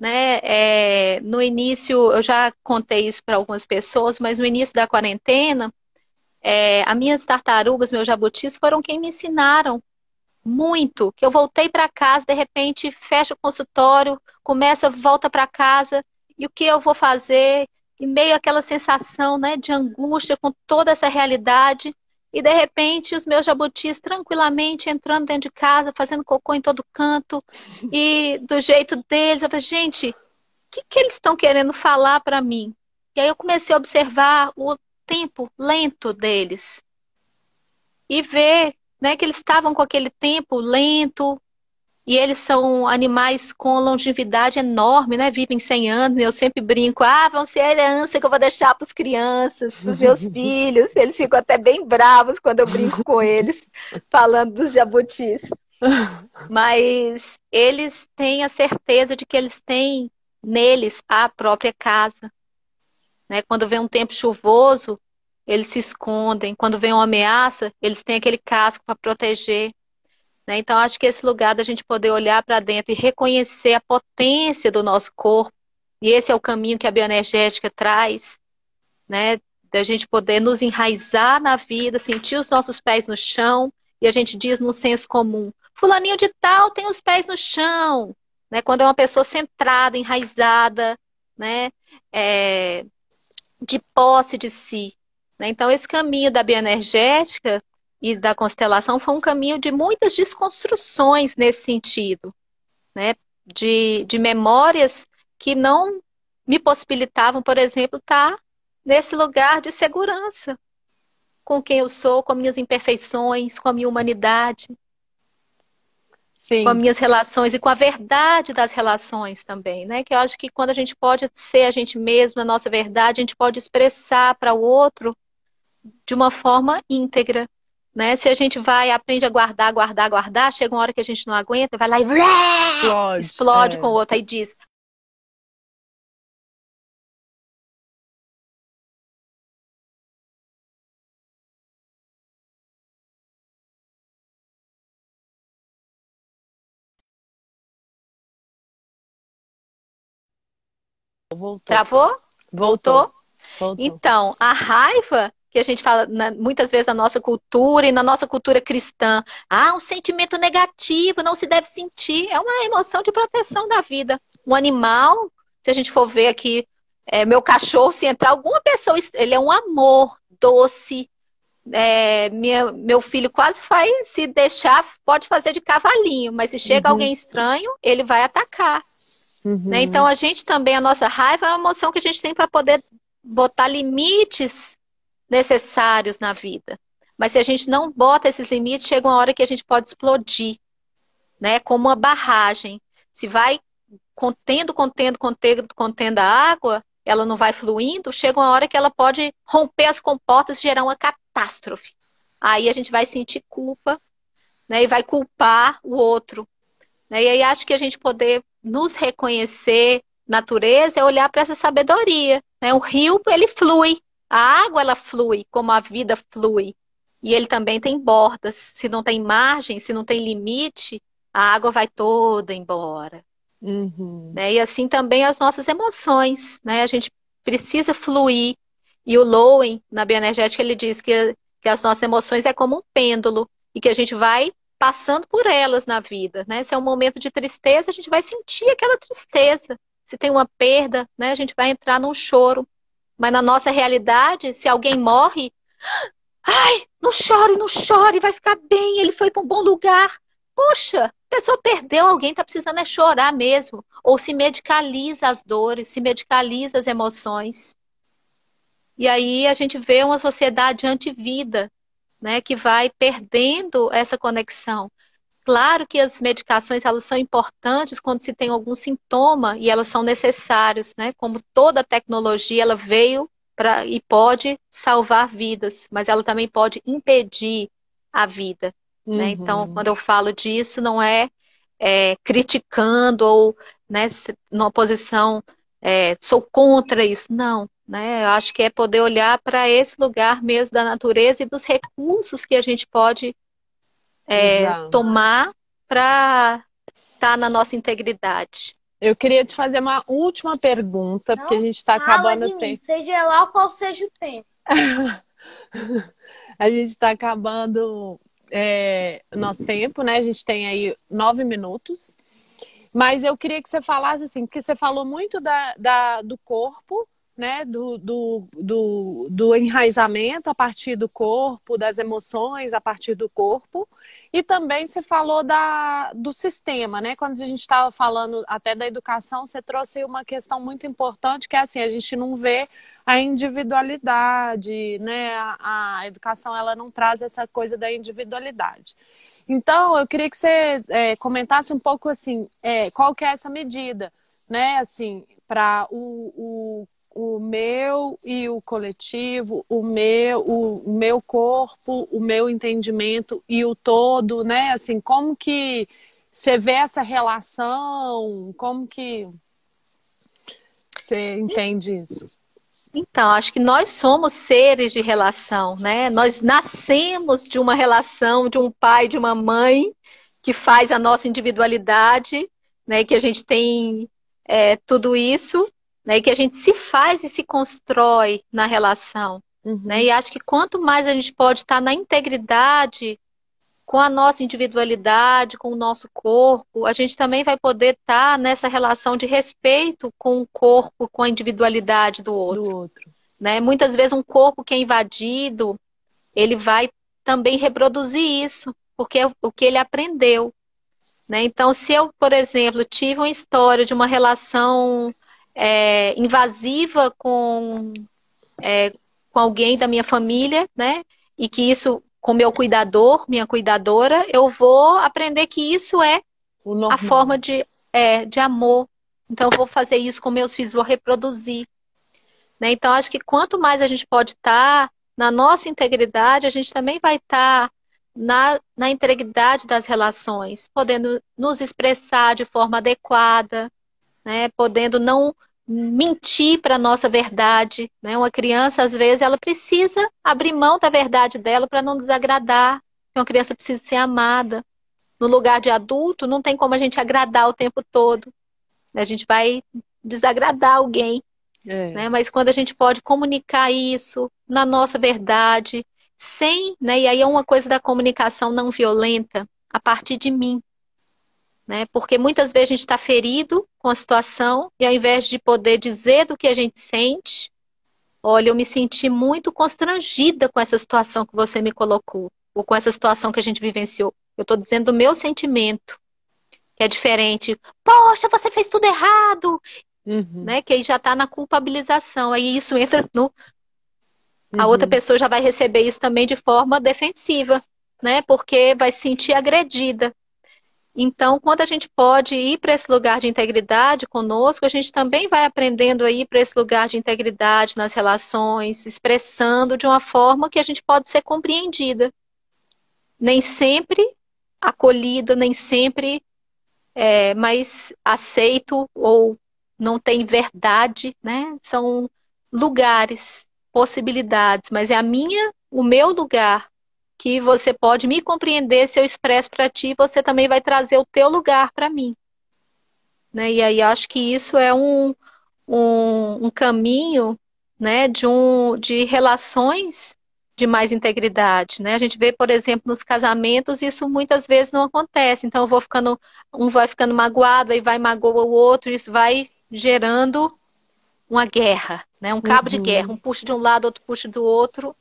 né? No início, eu já contei isso para algumas pessoas, mas no início da quarentena, as minhas tartarugas, meus jabutis, foram quem me ensinaram muito, que eu voltei para casa, de repente fecho o consultório, começa, volta para casa, e o que eu vou fazer? E meio aquela sensação, né, de angústia com toda essa realidade, e de repente os meus jabutis tranquilamente entrando dentro de casa, fazendo cocô em todo canto, e do jeito deles, eu falei, gente, o que eles estão querendo falar para mim? E aí eu comecei a observar o tempo lento deles, e ver, né, que eles estavam com aquele tempo lento E eles são animais com longevidade enorme, né? Vivem 100 anos. Eu sempre brinco, vão ser a herança que eu vou deixar para as crianças, para os meus filhos. Eles ficam até bem bravos quando eu brinco com eles, falando dos jabutis. Mas eles têm a certeza de que eles têm neles a própria casa, né? Quando vem um tempo chuvoso, eles se escondem. Quando vem uma ameaça, eles têm aquele casco para proteger. Né? Então, acho que esse lugar da gente poder olhar para dentro e reconhecer a potência do nosso corpo, e esse é o caminho que a bioenergética traz, né? Da gente poder nos enraizar na vida, sentir os nossos pés no chão, e a gente diz no senso comum, fulaninho de tal tem os pés no chão, né? Quando é uma pessoa centrada, enraizada, né? De posse de si. Né? Então, esse caminho da bioenergética e da constelação foi um caminho de muitas desconstruções nesse sentido, né? De memórias que não me possibilitavam, por exemplo, estar nesse lugar de segurança com quem eu sou, com minhas imperfeições, com a minha humanidade, com as Sim. minhas relações e com a verdade das relações também, né? Que eu acho que quando a gente pode ser a gente mesmo, a nossa verdade, a gente pode expressar para o outro de uma forma íntegra, né? Se a gente vai, aprende a guardar, guardar, guardar, chega uma hora que a gente não aguenta, vai lá e Explode. explode com o outro, aí diz. Voltou. Travou? Voltou. Voltou? Voltou. Então, a raiva que a gente fala muitas vezes na nossa cultura e na nossa cultura cristã, um sentimento negativo, não se deve sentir, é uma emoção de proteção da vida. Um animal, se a gente for ver aqui, meu cachorro, se entrar alguma pessoa, ele é um amor doce. Meu filho quase faz, se deixar, pode fazer de cavalinho, mas se chega Uhum. alguém estranho, ele vai atacar. Né? Então, Uhum. a gente também, a nossa raiva é uma emoção que a gente tem para poder botar limites necessários na vida. Mas se a gente não bota esses limites, chega uma hora que a gente pode explodir, né? Como uma barragem. Se vai contendo, contendo, contendo, contendo a água, ela não vai fluindo, chega uma hora que ela pode romper as comportas e gerar uma catástrofe. Aí a gente vai sentir culpa, né? E vai culpar o outro. Né? E aí acho que a gente poder nos reconhecer natureza é olhar para essa sabedoria. Né? O rio, ele flui. A água, ela flui, como a vida flui. E ele também tem bordas. Se não tem margem, se não tem limite, a água vai toda embora. Uhum. Né? E assim também as nossas emoções. Né? A gente precisa fluir. E o Lowen, na bioenergética, ele diz que as nossas emoções é como um pêndulo. E que a gente vai passando por elas na vida, né? Se é um momento de tristeza, a gente vai sentir aquela tristeza. Se tem uma perda, né, a gente vai entrar num choro. Mas na nossa realidade, se alguém morre, não chore, vai ficar bem, ele foi para um bom lugar. Poxa, a pessoa perdeu alguém, tá precisando é chorar mesmo. Ou se medicaliza as dores, se medicaliza as emoções. E aí a gente vê uma sociedade anti-vida, né, que vai perdendo essa conexão. Claro que as medicações elas são importantes quando se tem algum sintoma e elas são necessárias, né? Como toda tecnologia, ela veio e pode salvar vidas, mas ela também pode impedir a vida, né? Então, Uhum. quando eu falo disso, não é, criticando ou, né, numa posição, sou contra isso, não. Né? Eu acho que é poder olhar para esse lugar mesmo da natureza e dos recursos que a gente pode Exato. tomar para estar na nossa integridade. Eu queria te fazer uma última pergunta, porque a gente está acabando o tempo. Seja lá qual seja o tempo. A gente está acabando o nosso tempo, né? A gente tem aí 9 minutos. Mas eu queria que você falasse assim, porque você falou muito do corpo, né? Do enraizamento a partir do corpo, das emoções a partir do corpo. E também você falou do sistema, né? Quando a gente estava falando até da educação, você trouxe uma questão muito importante, que é assim, a gente não vê a individualidade, né? A educação, ela não traz essa coisa da individualidade. Então, eu queria que você comentasse um pouco assim, qual que é essa medida, né? Assim, para o meu e o coletivo, o meu corpo, o meu entendimento e o todo, né? Assim, como que você vê essa relação? Como que você entende isso? Então, acho que nós somos seres de relação, né? Nós nascemos de uma relação, de um pai, de uma mãe, que faz a nossa individualidade, né? Que a gente tem tudo isso, né? Que a gente se faz e se constrói na relação, né? Uhum. E acho que quanto mais a gente pode estar na integridade com a nossa individualidade, com o nosso corpo, a gente também vai poder estar nessa relação de respeito com o corpo, com a individualidade do Do outro, outro. né? Muitas vezes um corpo que é invadido, ele vai também reproduzir isso, porque é o que ele aprendeu, né? Então, se eu, por exemplo, tive uma história de uma relação invasiva com alguém da minha família, né? E que isso, com meu cuidador, minha cuidadora, eu vou aprender que isso é O a forma normal. de amor. Então, eu vou fazer isso com meus filhos, vou reproduzir, né? Então, acho que quanto mais a gente pode estar na nossa integridade, a gente também vai estar na integridade das relações, podendo nos expressar de forma adequada, né? Podendo não mentir para a nossa verdade, né? Uma criança, às vezes, ela precisa abrir mão da verdade dela para não desagradar. Uma criança precisa ser amada. No lugar de adulto, não tem como a gente agradar o tempo todo. A gente vai desagradar alguém, É. né? Mas quando a gente pode comunicar isso na nossa verdade, sem, né? E aí é uma coisa da comunicação não violenta, a partir de mim, né? Porque muitas vezes a gente está ferido com a situação e ao invés de poder dizer do que a gente sente, olha, eu me senti muito constrangida com essa situação que você me colocou, ou com essa situação que a gente vivenciou. Eu estou dizendo do meu sentimento, que é diferente. Poxa, você fez tudo errado, Uhum. né? Que aí já está na culpabilização. Aí isso entra no. A outra Uhum. pessoa já vai receber isso também de forma defensiva, né? Porque vai se sentir agredida. Então, quando a gente pode ir para esse lugar de integridade conosco, a gente também vai aprendendo a ir para esse lugar de integridade nas relações, expressando de uma forma que a gente pode ser compreendida. Nem sempre acolhida, nem sempre mais aceito ou não tem verdade, né? São lugares, possibilidades, mas é o meu lugar que você pode me compreender se eu expresso para ti, você também vai trazer o teu lugar para mim, né? E aí acho que isso é um caminho, né, de relações de mais integridade, né? A gente vê, por exemplo, nos casamentos, isso muitas vezes não acontece. Então, um vai ficando magoado, aí vai magoa o outro, isso vai gerando uma guerra, né? Um cabo de guerra, Uhum. um puxa de um lado, outro puxa do outro.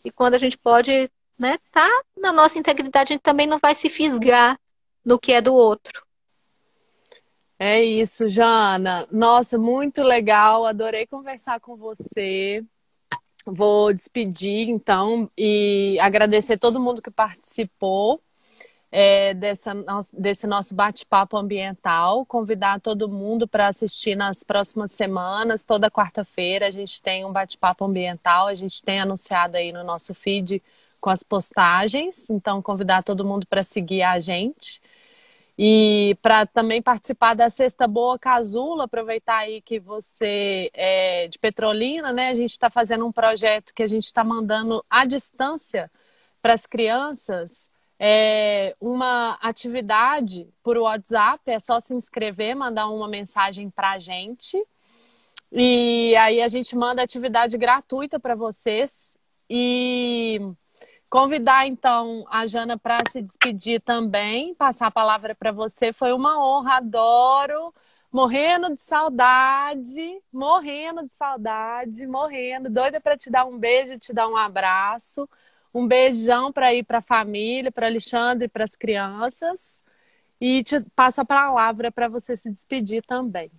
E quando a gente pode, né, tá na nossa integridade, a gente também não vai se fisgar no que é do outro. É isso, Jana. Nossa, muito legal. Adorei conversar com você. Vou despedir, então, e agradecer todo mundo que participou desse nosso bate-papo ambiental. Convidar todo mundo para assistir nas próximas semanas. Toda quarta-feira a gente tem um bate-papo ambiental. A gente tem anunciado aí no nosso feed com as postagens. Então, convidar todo mundo para seguir a gente. E para também participar da Sexta Boa Casula, aproveitar aí que você é de Petrolina, né? A gente está fazendo um projeto que a gente está mandando à distância para as crianças uma atividade por WhatsApp. É só se inscrever, mandar uma mensagem para a gente. E aí a gente manda atividade gratuita para vocês. E convidar, então, a Jana para se despedir também, passar a palavra para você. Foi uma honra, adoro. Morrendo de saudade, morrendo. Doida para te dar um beijo, te dar um abraço. Um beijão para ir para a família, para Alexandre, para as crianças. E te passo a palavra para você se despedir também.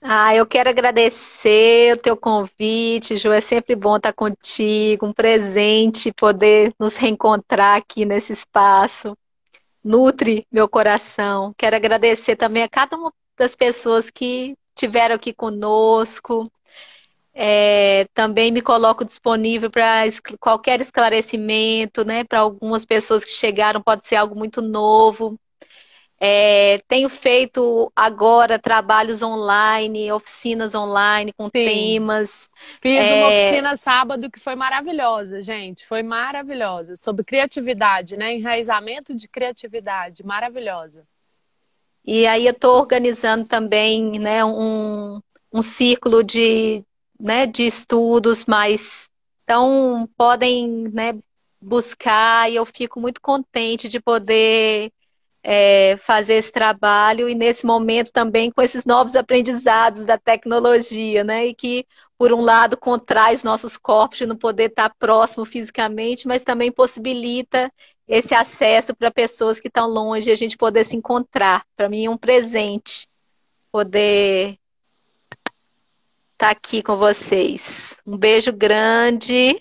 Ah, eu quero agradecer o teu convite, Ju. É sempre bom estar contigo, um presente poder nos reencontrar aqui nesse espaço. nutre meu coração. Quero agradecer também a cada uma das pessoas que estiveram aqui conosco. Também me coloco disponível para qualquer esclarecimento, né? Para algumas pessoas que chegaram, pode ser algo muito novo. Tenho feito agora trabalhos online, oficinas online com Sim. temas. Fiz uma oficina sábado que foi maravilhosa, gente. Foi maravilhosa. Sobre criatividade, né? Enraizamento de criatividade. Maravilhosa. E aí eu estou organizando também, né, um círculo né, de estudos, mas então podem, né, buscar e eu fico muito contente de poder fazer esse trabalho e nesse momento também com esses novos aprendizados da tecnologia, né? E que, por um lado, contrai os nossos corpos de não poder estar próximo fisicamente, mas também possibilita esse acesso para pessoas que estão longe e a gente poder se encontrar. Para mim é um presente poder estar aqui com vocês. Um beijo grande.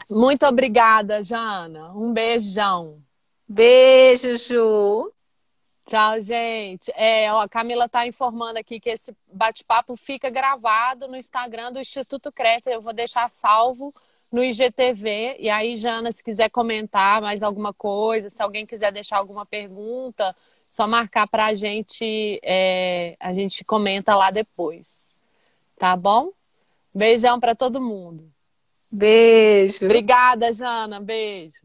Muito obrigada, Jana. Um beijão. Beijo, Ju. Tchau, gente. Ó, a Camila está informando aqui que esse bate-papo fica gravado no Instagram do Instituto Cresce. Eu vou deixar salvo no IGTV. E aí, Jana, se quiser comentar mais alguma coisa, se alguém quiser deixar alguma pergunta, só marcar para a gente comenta lá depois. Tá bom? Beijão para todo mundo. Beijo. Obrigada, Jana. Beijo.